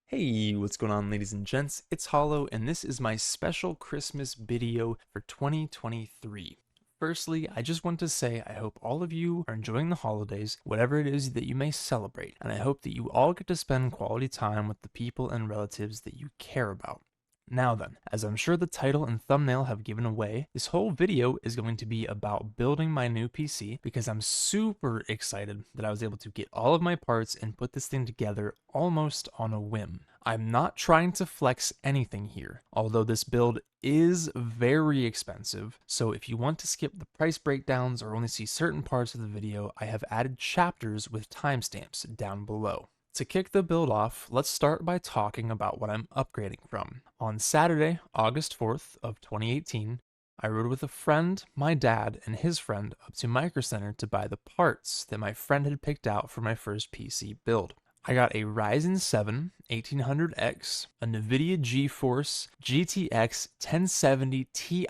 Hey, what's going on, ladies and gents? It's Hollow, and this is my special Christmas video for 2023. Firstly, I just want to say I hope all of you are enjoying the holidays, whatever it is that you may celebrate, and I hope that you all get to spend quality time with the people and relatives that you care about. Now then, as I'm sure the title and thumbnail have given away, this whole video is going to be about building my new PC because I'm super excited that I was able to get all of my parts and put this thing together almost on a whim. I'm not trying to flex anything here, although this build is very expensive, so if you want to skip the price breakdowns or only see certain parts of the video, I have added chapters with timestamps down below. To kick the build off, let's start by talking about what I'm upgrading from. On Saturday, August 4th of 2018, I rode with a friend, my dad, and his friend up to Micro Center to buy the parts that my friend had picked out for my first PC build. I got a Ryzen 7 1800X, a NVIDIA GeForce GTX 1070 Ti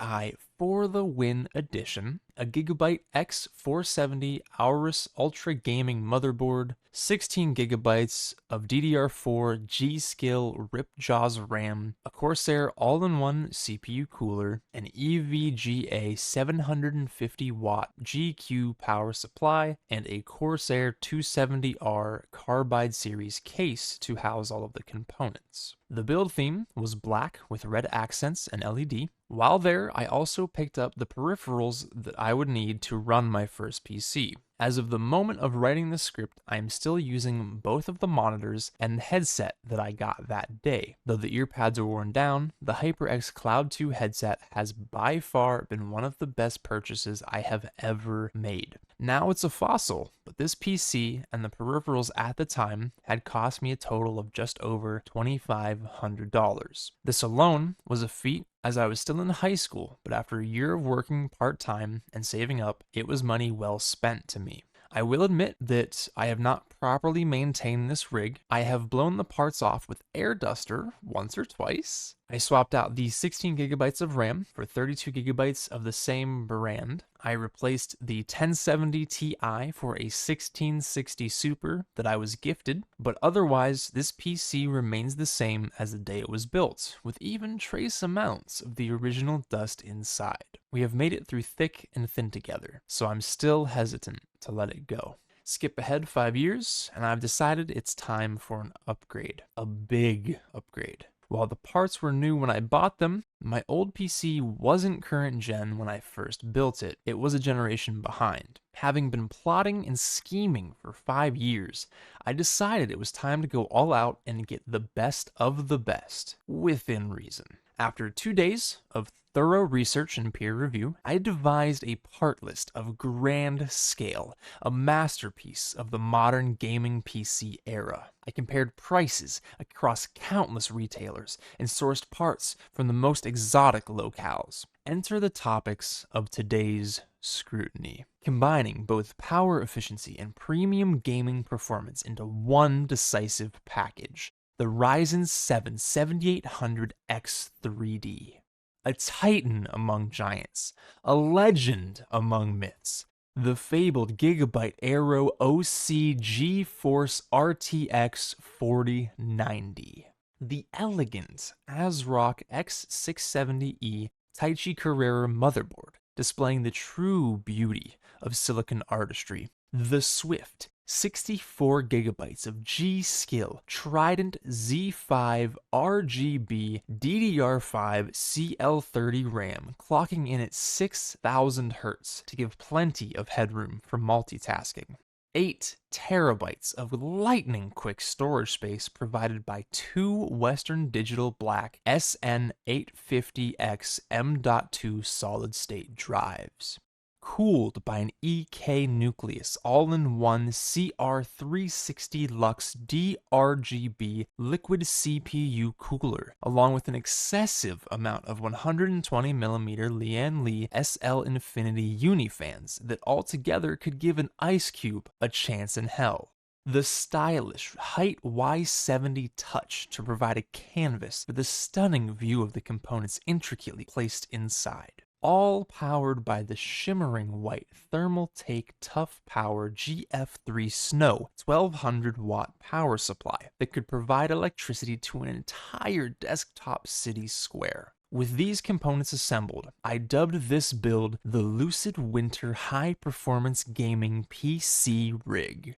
for the Win Edition, a Gigabyte X470 Aorus Ultra Gaming motherboard, 16 gigabytes of DDR4 G-Skill Ripjaws RAM, a Corsair all-in-one CPU cooler, an EVGA 750 watt GQ power supply, and a Corsair 270R Carbide series case to house all of the components. The build theme was black with red accents and LED. While there, I also picked up the peripherals that I would need to run my first PC. As of the moment of writing the script, I am still using both of the monitors and the headset that I got that day. Though the earpads are worn down, the HyperX Cloud 2 headset has by far been one of the best purchases I have ever made. Now it's a fossil, but this PC and the peripherals at the time had cost me a total of just over $2,500. This alone was a feat as I was still in high school, but after a year of working part-time and saving up, it was money well spent to me. I will admit that I have not properly maintained this rig. I have blown the parts off with air duster once or twice. I swapped out the 16 gigabytes of RAM for 32 gigabytes of the same brand. I replaced the 1070 Ti for a 1660 Super that I was gifted, but otherwise this PC remains the same as the day it was built, with even trace amounts of the original dust inside. We have made it through thick and thin together, so I'm still hesitant to let it go. Skip ahead 5 years, and I've decided it's time for an upgrade. A big upgrade. While the parts were new when I bought them, my old PC wasn't current gen when I first built it. It was a generation behind. Having been plotting and scheming for 5 years, I decided it was time to go all out and get the best of the best, within reason. After 2 days of thorough research and peer review, I devised a part list of grand scale, a masterpiece of the modern gaming PC era. I compared prices across countless retailers and sourced parts from the most exotic locales. Enter the topics of today's scrutiny, combining both power efficiency and premium gaming performance into one decisive package: the Ryzen 7 7800X3D. A titan among giants, a legend among myths, the fabled Gigabyte Aero OC GeForce RTX 4090, the elegant ASRock X670E Taichi Carrera motherboard, displaying the true beauty of silicon artistry, the swift 64 gigabytes of G-Skill Trident Z5 RGB DDR5 CL30 RAM, clocking in at 6,000 Hz to give plenty of headroom for multitasking. 8 terabytes of lightning quick storage space provided by two Western Digital Black SN850X M.2 solid state drives, cooled by an EK Nucleus all-in-one CR360 Lux DRGB liquid CPU cooler, along with an excessive amount of 120mm Lian Li SL Infinity Unifans that altogether could give an ice cube a chance in hell. The stylish Height Y70 touch to provide a canvas with a stunning view of the components intricately placed inside. all powered by the shimmering white Thermal Take Tough Power GF3 Snow 1200 watt power supply that could provide electricity to an entire desktop city square. With these components assembled, I dubbed this build the Lucid Winter High Performance Gaming PC Rig,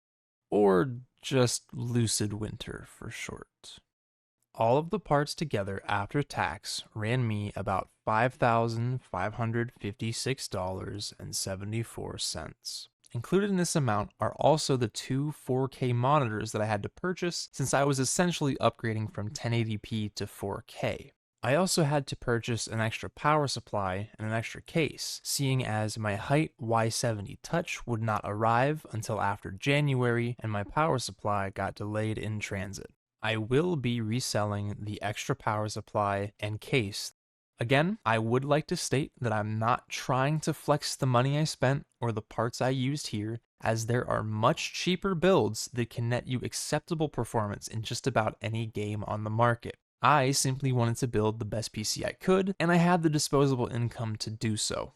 or just Lucid Winter for short. All of the parts together after tax ran me about $5,556.74. Included in this amount are also the two 4K monitors that I had to purchase since I was essentially upgrading from 1080p to 4K. I also had to purchase an extra power supply and an extra case, seeing as my Height Y70 Touch would not arrive until after January and my power supply got delayed in transit. I will be reselling the extra power supply and case. Again, I would like to state that I'm not trying to flex the money I spent or the parts I used here, as there are much cheaper builds that can net you acceptable performance in just about any game on the market. I simply wanted to build the best PC I could, and I had the disposable income to do so.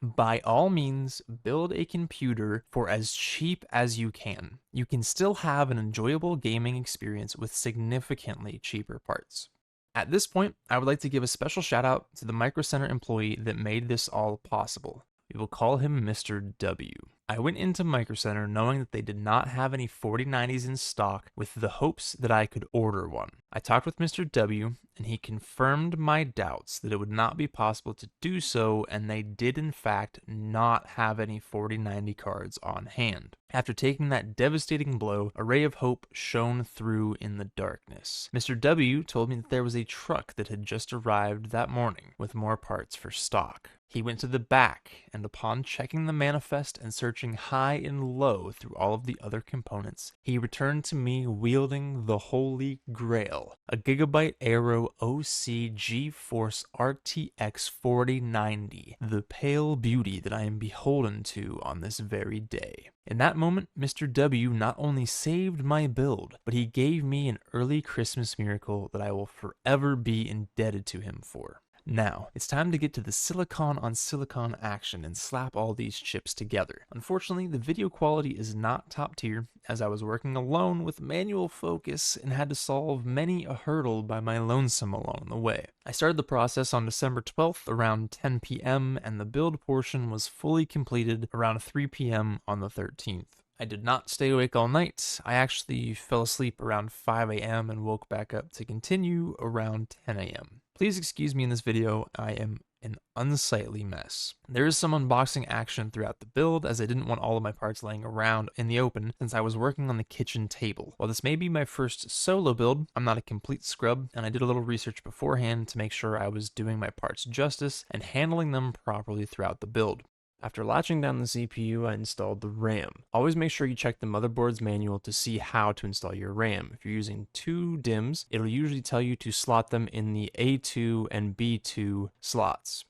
By all means, build a computer for as cheap as you can. You can still have an enjoyable gaming experience with significantly cheaper parts. At this point, I would like to give a special shout out to the Micro Center employee that made this all possible. We will call him Mr. W. I went into Micro Center knowing that they did not have any 4090s in stock with the hopes that I could order one. I talked with Mr. W, and he confirmed my doubts that it would not be possible to do so, and they did in fact not have any 4090 cards on hand. After taking that devastating blow, a ray of hope shone through in the darkness. Mr. W told me that there was a truck that had just arrived that morning with more parts for stock. He went to the back, and upon checking the manifest and searching high and low through all of the other components, he returned to me wielding the holy grail, a Gigabyte Aero OC GeForce RTX 4090, the pale beauty that I am beholden to on this very day. In that moment, Mr. W not only saved my build, but he gave me an early Christmas miracle that I will forever be indebted to him for. Now, it's time to get to the silicon on silicon action and slap all these chips together. Unfortunately, the video quality is not top tier, as I was working alone with manual focus and had to solve many a hurdle by my lonesome along the way. I started the process on December 12th around 10 p.m. and the build portion was fully completed around 3 p.m. on the 13th. I did not stay awake all night. I actually fell asleep around 5 a.m. and woke back up to continue around 10 a.m. Please excuse me in this video, I am an unsightly mess. There is some unboxing action throughout the build, as I didn't want all of my parts laying around in the open since I was working on the kitchen table. While this may be my first solo build, I'm not a complete scrub, and I did a little research beforehand to make sure I was doing my parts justice and handling them properly throughout the build. After latching down the CPU, I installed the RAM. Always make sure you check the motherboard's manual to see how to install your RAM. If you're using two DIMMs, it'll usually tell you to slot them in the A2 and B2 slots.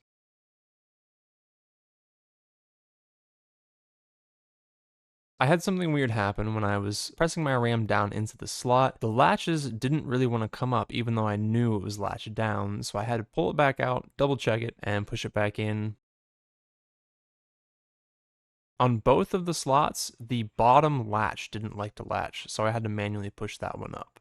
I had something weird happen when I was pressing my RAM down into the slot. The latches didn't really want to come up even though I knew it was latched down, so I had to pull it back out, double check it, and push it back in. On both of the slots, the bottom latch didn't like to latch, so I had to manually push that one up.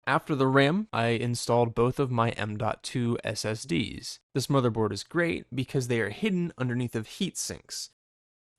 After the RAM, I installed both of my M.2 SSDs. This motherboard is great because they are hidden underneath of heat sinks.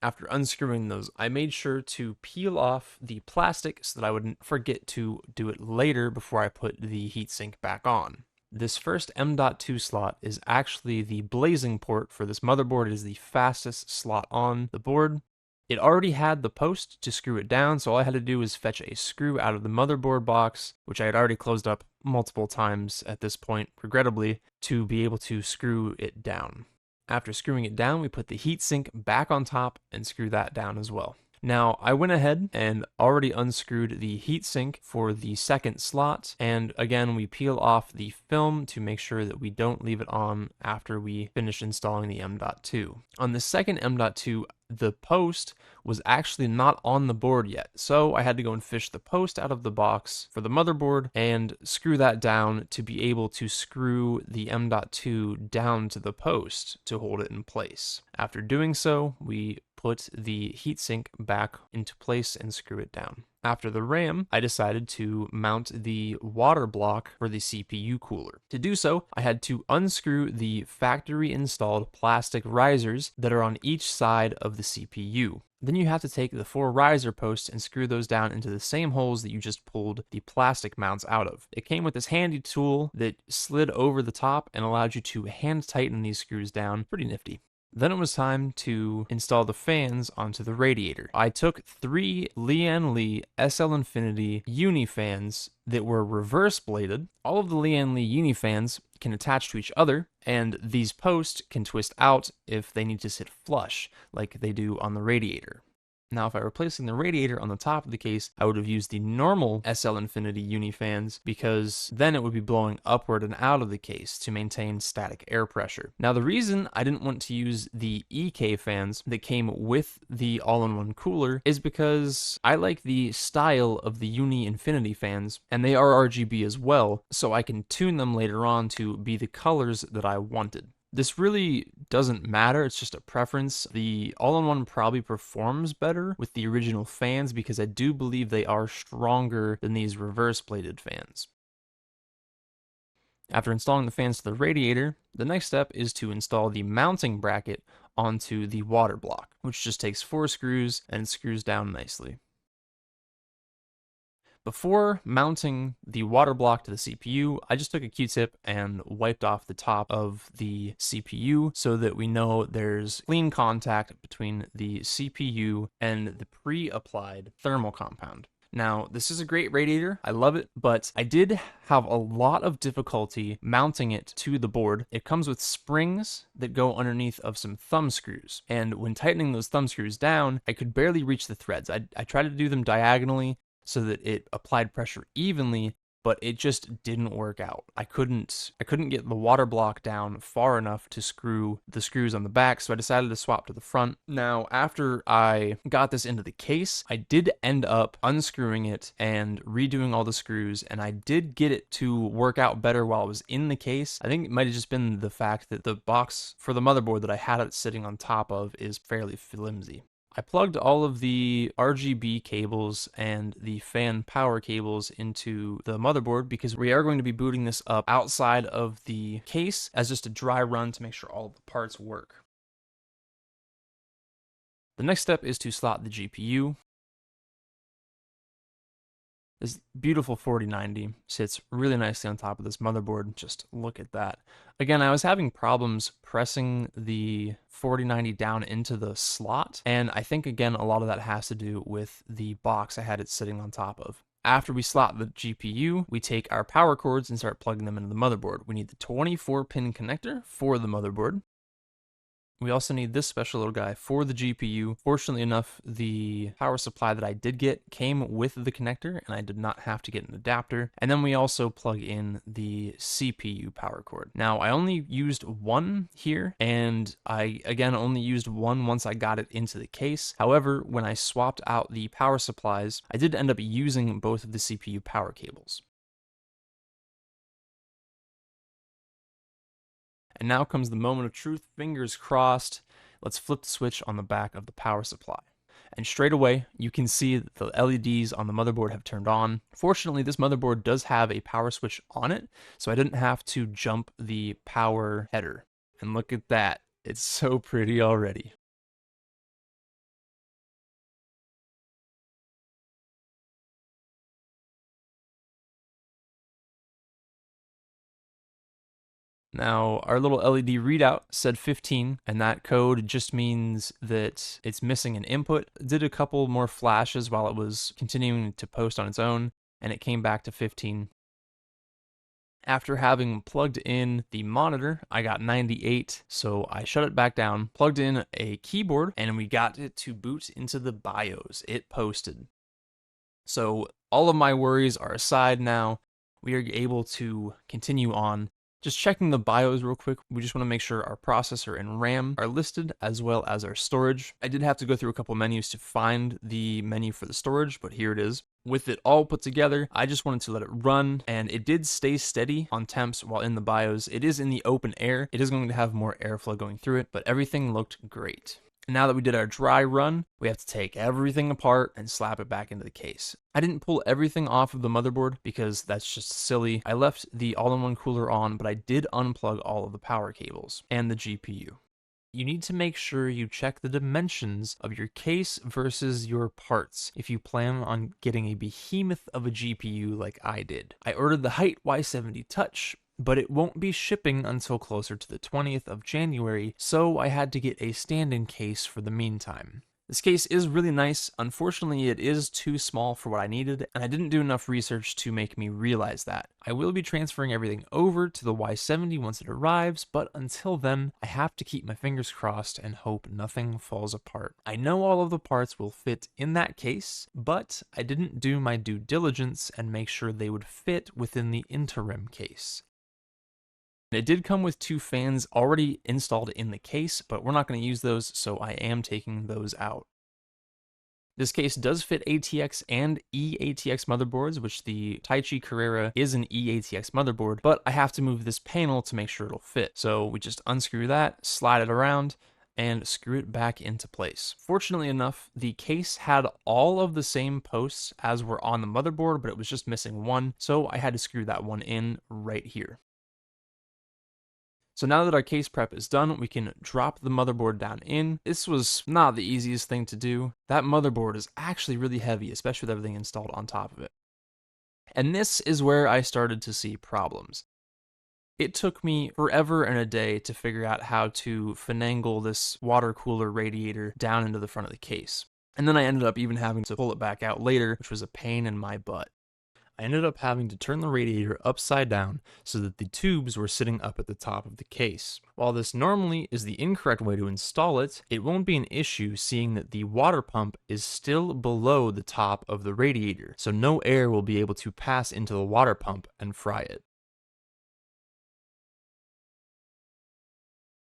After unscrewing those, I made sure to peel off the plastic so that I wouldn't forget to do it later before I put the heatsink back on. This first M.2 slot is actually the blazing port for this motherboard. It is the fastest slot on the board. It already had the post to screw it down, so all I had to do was fetch a screw out of the motherboard box, which I had already closed up multiple times at this point, regrettably, to be able to screw it down. After screwing it down, we put the heatsink back on top and screw that down as well. Now, I went ahead and already unscrewed the heatsink for the second slot, and again, we peel off the film to make sure that we don't leave it on after we finish installing the M.2. On the second M.2, the post was actually not on the board yet, so I had to go and fish the post out of the box for the motherboard and screw that down to be able to screw the M.2 down to the post to hold it in place. After doing so, we put the heatsink back into place and screw it down. After the RAM, I decided to mount the water block for the CPU cooler. To do so, I had to unscrew the factory installed plastic risers that are on each side of the CPU. Then you have to take the 4 riser posts and screw those down into the same holes that you just pulled the plastic mounts out of. It came with this handy tool that slid over the top and allowed you to hand tighten these screws down. Pretty nifty. Then it was time to install the fans onto the radiator. I took 3 Lian Li SL Infinity uni fans that were reverse bladed. All of the Lian Li uni fans can attach to each other, and these posts can twist out if they need to sit flush, like they do on the radiator. Now, if I were placing the radiator on the top of the case, I would have used the normal SL Infinity uni fans because then it would be blowing upward and out of the case to maintain static air pressure. Now, the reason I didn't want to use the EK fans that came with the all-in-one cooler is because I like the style of the Uni Infinity fans, and they are RGB as well, so I can tune them later on to be the colors that I wanted. This really doesn't matter, it's just a preference. The all-in-one probably performs better with the original fans because I do believe they are stronger than these reverse-bladed fans. After installing the fans to the radiator, the next step is to install the mounting bracket onto the water block, which just takes 4 screws and screws down nicely. Before mounting the water block to the CPU, I just took a Q-tip and wiped off the top of the CPU so that we know there's clean contact between the CPU and the pre-applied thermal compound. Now, this is a great radiator, I love it, but I did have a lot of difficulty mounting it to the board. It comes with springs that go underneath of some thumb screws, and when tightening those thumb screws down, I could barely reach the threads. I tried to do them diagonally so that it applied pressure evenly, but it just didn't work out. I couldn't get the water block down far enough to screw the screws on the back, so I decided to swap to the front. Now, after I got this into the case, I did end up unscrewing it and redoing all the screws, and I did get it to work out better while it was in the case. I think it might have just been the fact that the box for the motherboard that I had it sitting on top of is fairly flimsy. I plugged all of the RGB cables and the fan power cables into the motherboard because we are going to be booting this up outside of the case as just a dry run to make sure all the parts work. The next step is to slot the GPU. This beautiful 4090 sits really nicely on top of this motherboard. Just look at that. Again, I was having problems pressing the 4090 down into the slot, and I think, again, a lot of that has to do with the box I had it sitting on top of. After we slot the GPU, we take our power cords and start plugging them into the motherboard. We need the 24-pin connector for the motherboard. We also need this special little guy for the GPU. Fortunately enough, the power supply that I did get came with the connector, and I did not have to get an adapter. And then we also plug in the CPU power cord. Now, I only used one here, and I, again, only used one once I got it into the case. However, when I swapped out the power supplies, I did end up using both of the CPU power cables. And now comes the moment of truth, fingers crossed. Let's flip the switch on the back of the power supply. And straight away, you can see that the LEDs on the motherboard have turned on. Fortunately, this motherboard does have a power switch on it, so I didn't have to jump the power header. And look at that. It's so pretty already. Now, our little LED readout said 15, and that code just means that it's missing an input. It did a couple more flashes while it was continuing to post on its own, and it came back to 15. After having plugged in the monitor, I got 98, so I shut it back down, plugged in a keyboard, and we got it to boot into the BIOS. It posted. So all of my worries are aside now. We are able to continue on. Just checking the BIOS real quick, we just want to make sure our processor and RAM are listed, as well as our storage. I did have to go through a couple menus to find the menu for the storage, but here it is. With it all put together, I just wanted to let it run, and it did stay steady on temps while in the BIOS. It is in the open air. It is going to have more airflow going through it, but everything looked great. Now that we did our dry run, we have to take everything apart and slap it back into the case. I didn't pull everything off of the motherboard because that's just silly. I left the all-in-one cooler on, but I did unplug all of the power cables and the GPU. You need to make sure you check the dimensions of your case versus your parts if you plan on getting a behemoth of a GPU like I did. I ordered the Height Y70 Touch, but it won't be shipping until closer to the 20th of January, so I had to get a stand-in case for the meantime. This case is really nice. Unfortunately, it is too small for what I needed, and I didn't do enough research to make me realize that. I will be transferring everything over to the Y70 once it arrives, but until then, I have to keep my fingers crossed and hope nothing falls apart. I know all of the parts will fit in that case, but I didn't do my due diligence and make sure they would fit within the interim case. It did come with 2 fans already installed in the case, but we're not going to use those, so I am taking those out. This case does fit ATX and eATX motherboards, which the Taichi Carrera is an eATX motherboard, but I have to move this panel to make sure it'll fit. So we just unscrew that, slide it around, and screw it back into place. Fortunately enough, the case had all of the same posts as were on the motherboard, but it was just missing one, so I had to screw that one in right here. So now that our case prep is done, we can drop the motherboard down in. This was not the easiest thing to do. That motherboard is actually really heavy, especially with everything installed on top of it. And this is where I started to see problems. It took me forever and a day to figure out how to finagle this water cooler radiator down into the front of the case. And then I ended up even having to pull it back out later, which was a pain in my butt. I ended up having to turn the radiator upside down so that the tubes were sitting up at the top of the case. While this normally is the incorrect way to install it, it won't be an issue seeing that the water pump is still below the top of the radiator, so no air will be able to pass into the water pump and fry it.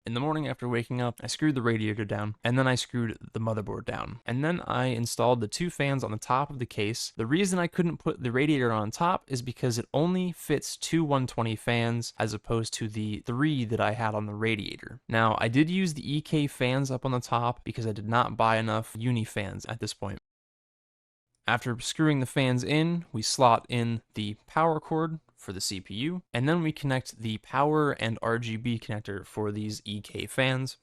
In the morning after waking up, I screwed the radiator down, and then I screwed the motherboard down. And then I installed the 2 fans on the top of the case. The reason I couldn't put the radiator on top is because it only fits 2 120 fans as opposed to the 3 that I had on the radiator. Now, I did use the EK fans up on the top because I did not buy enough uni fans at this point. After screwing the fans in, we slot in the power cord for the CPU, and then we connect the power and RGB connector for these EK fans.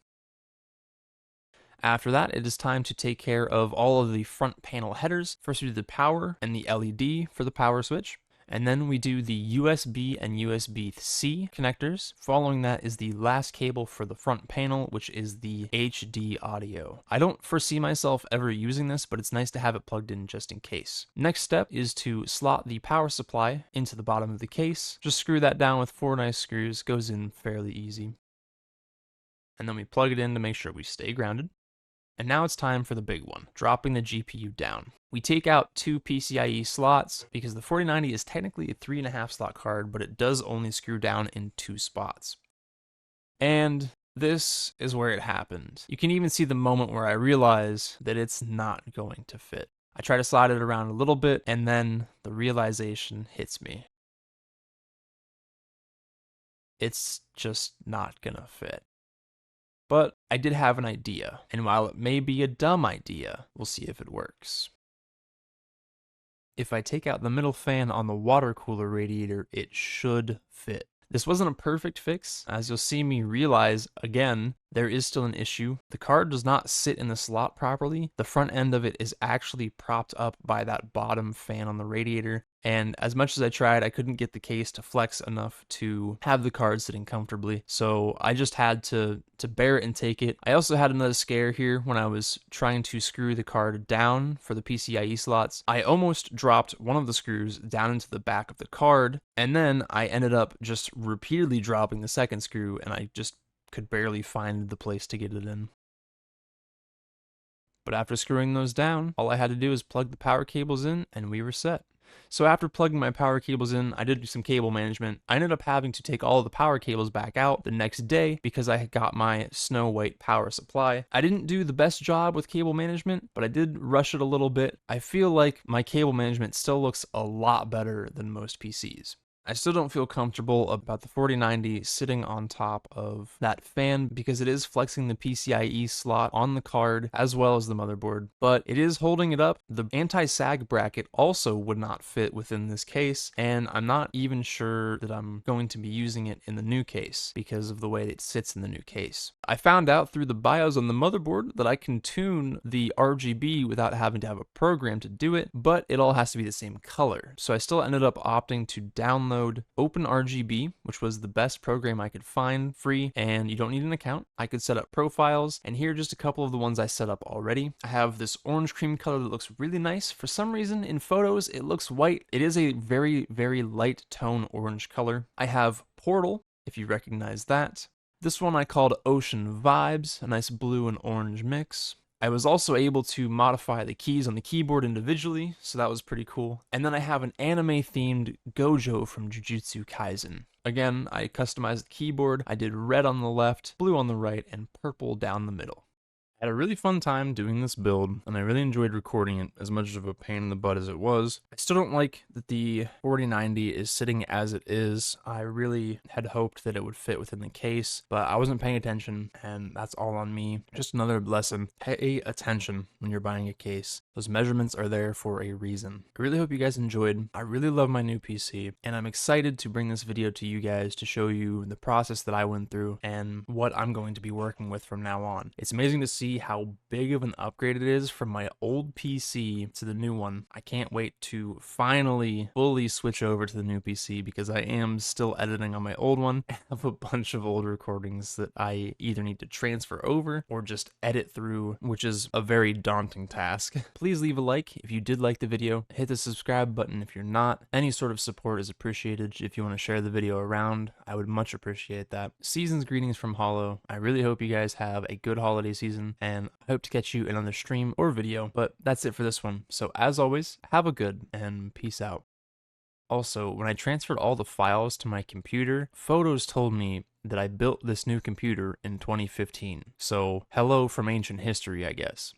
After that, it is time to take care of all of the front panel headers. First we do the power and the LED for the power switch. And then we do the USB and USB-C connectors. Following that is the last cable for the front panel, which is the HD audio. I don't foresee myself ever using this, but it's nice to have it plugged in just in case. Next step is to slot the power supply into the bottom of the case. Just screw that down with 4 nice screws, goes in fairly easy. And then we plug it in to make sure we stay grounded. And now it's time for the big one, dropping the GPU down. We take out 2 PCIe slots because the 4090 is technically a 3.5 slot card, but it does only screw down in 2 spots. And this is where it happened. You can even see the moment where I realize that it's not going to fit. I try to slide it around a little bit, and then the realization hits me. It's just not gonna fit. But I did have an idea, and while it may be a dumb idea, we'll see if it works. If I take out the middle fan on the water cooler radiator, it should fit. This wasn't a perfect fix. As you'll see me realize, again, there is still an issue. The card does not sit in the slot properly. The front end of it is actually propped up by that bottom fan on the radiator, and as much as I tried, I couldn't get the case to flex enough to have the card sitting comfortably, so I just had to bear it and take it. I also had another scare here when I was trying to screw the card down for the PCIe slots. I almost dropped one of the screws down into the back of the card, and then I ended up just repeatedly dropping the second screw, and I just could barely find the place to get it in. But after screwing those down, all I had to do was plug the power cables in and we were set. So after plugging my power cables in, I did some cable management. I ended up having to take all of the power cables back out the next day because I had got my Snow White power supply. I didn't do the best job with cable management, but I did rush it a little bit. I feel like my cable management still looks a lot better than most PCs. I still don't feel comfortable about the 4090 sitting on top of that fan because it is flexing the PCIe slot on the card as well as the motherboard, but it is holding it up. The anti-sag bracket also would not fit within this case, and I'm not even sure that I'm going to be using it in the new case because of the way it sits in the new case. I found out through the BIOS on the motherboard that I can tune the RGB without having to have a program to do it, but it all has to be the same color. So I still ended up opting to download OpenRGB, which was the best program I could find free, and you don't need an account. I could set up profiles, and here are just a couple of the ones I set up already. I have this orange cream color that looks really nice. For some reason, in photos, it looks white. It is a very, very light tone orange color. I have Portal, if you recognize that. This one I called Ocean Vibes, a nice blue and orange mix. I was also able to modify the keys on the keyboard individually, so that was pretty cool. And then I have an anime-themed Gojo from Jujutsu Kaisen. Again, I customized the keyboard. I did red on the left, blue on the right, and purple down the middle. I had a really fun time doing this build, and I really enjoyed recording it, as much of a pain in the butt as it was. I still don't like that the 4090 is sitting as it is. I really had hoped that it would fit within the case, but I wasn't paying attention, and that's all on me. Just another lesson. Pay attention when you're buying a case. Those measurements are there for a reason. I really hope you guys enjoyed. I really love my new PC, and I'm excited to bring this video to you guys to show you the process that I went through and what I'm going to be working with from now on. It's amazing to see how big of an upgrade it is from my old PC to the new one. I can't wait to finally fully switch over to the new PC because I am still editing on my old one. I have a bunch of old recordings that I either need to transfer over or just edit through, which is a very daunting task. Please leave a like if you did like the video. Hit the subscribe button if you're not. Any sort of support is appreciated. If you want to share the video around, I would much appreciate that. Season's greetings from Hollow. I really hope you guys have a good holiday season, and I hope to catch you in another stream or video, but that's it for this one. So as always, have a good and peace out. Also, when I transferred all the files to my computer, Photos told me that I built this new computer in 2015. So hello from ancient history, I guess.